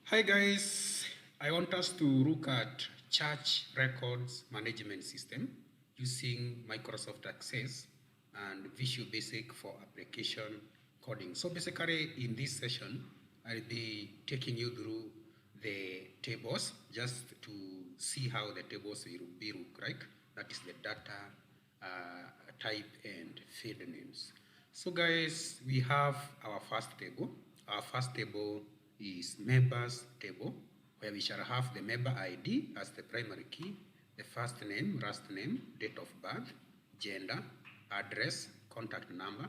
Hi guys, I want us to look at church records management system using Microsoft Access and Visual Basic for application coding. So basically in this session, I'll be taking you through the tables just to see how the tables will be look like. That is the data type and field names. So guys, we have our first table. Our first table is members table, where we shall have the member ID as the primary key, the first name, last name, date of birth, gender, address, contact number,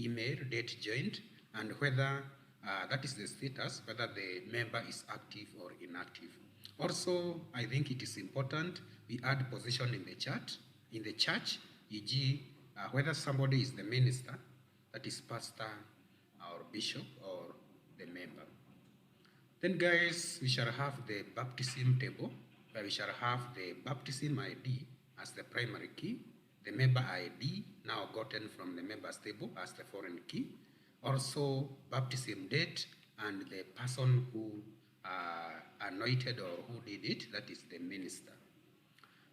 email, date joined, and whether that is the status, whether the member is active or inactive. Also, I think it is important we add position in the church, e.g., whether somebody is the minister, that is pastor or bishop or the member. Then guys, we shall have the baptism table, where we shall have the baptism ID as the primary key, the member ID now gotten from the members table as the foreign key, also baptism date and the person who anointed or who did it, that is the minister.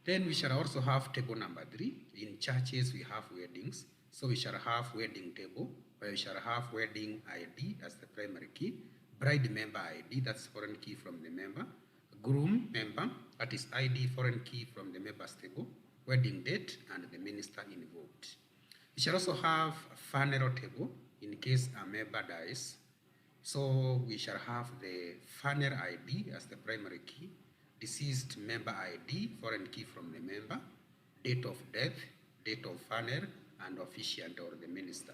Then we shall also have table number 3. In churches, we have weddings. So we shall have wedding table, where we shall have wedding ID as the primary key, bride member ID, that's foreign key from the member, groom member, that is ID foreign key from the members table, wedding date, and the minister involved. We shall also have a funeral table in case a member dies. So we shall have the funeral ID as the primary key, deceased member ID, foreign key from the member, date of death, date of funeral, and officiant or the minister.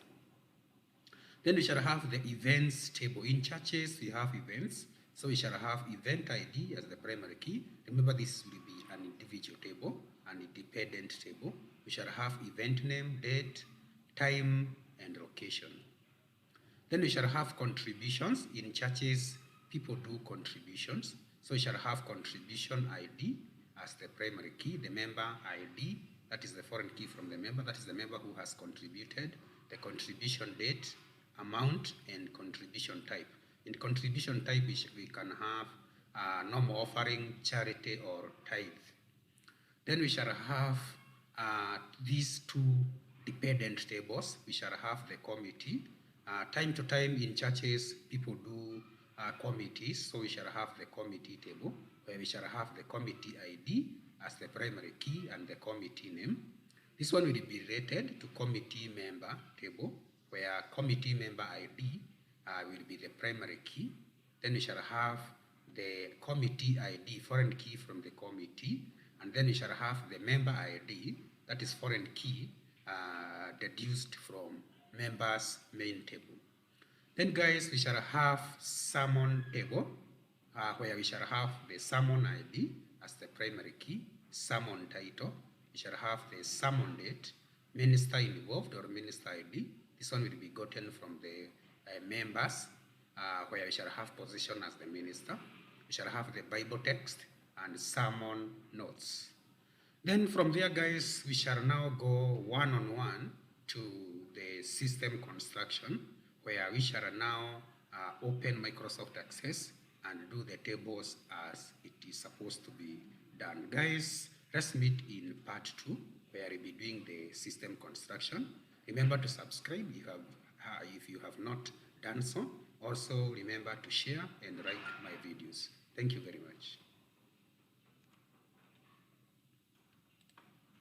Then we shall have the events table. In churches, we have events. So we shall have event ID as the primary key. Remember, this will be an individual table, an independent table. We shall have event name, date, time, and location. Then we shall have contributions. In churches, people do contributions. So we shall have contribution ID as the primary key, the member ID, that is the foreign key from the member, that is the member who has contributed, the contribution date, amount, and contribution type. In contribution type, we can have normal offering, charity, or tithe. Then we shall have these two dependent tables. We shall have the committee. Time to time in churches, people do committees, so we shall have the committee table, where we shall have the committee ID as the primary key and the committee name. This one will be related to committee member table, where committee member ID will be the primary key. Then we shall have the committee ID, foreign key from the committee, and then we shall have the member ID, that is foreign key, deduced from members main table. Then guys, we shall have sermon table, where we shall have the sermon ID as the primary key, sermon title. We shall have the sermon date, minister involved or minister ID. This one will be gotten from the members, where we shall have position as the minister. We shall have the Bible text and sermon notes. Then from there, guys, we shall now go one-on-one to the system construction, where we shall now open Microsoft Access and do the tables as it is supposed to be done. Guys, let's meet in part 2, where we'll be doing the system construction. Remember to subscribe if you have not done so. Also, remember to share and like my videos. Thank you very much.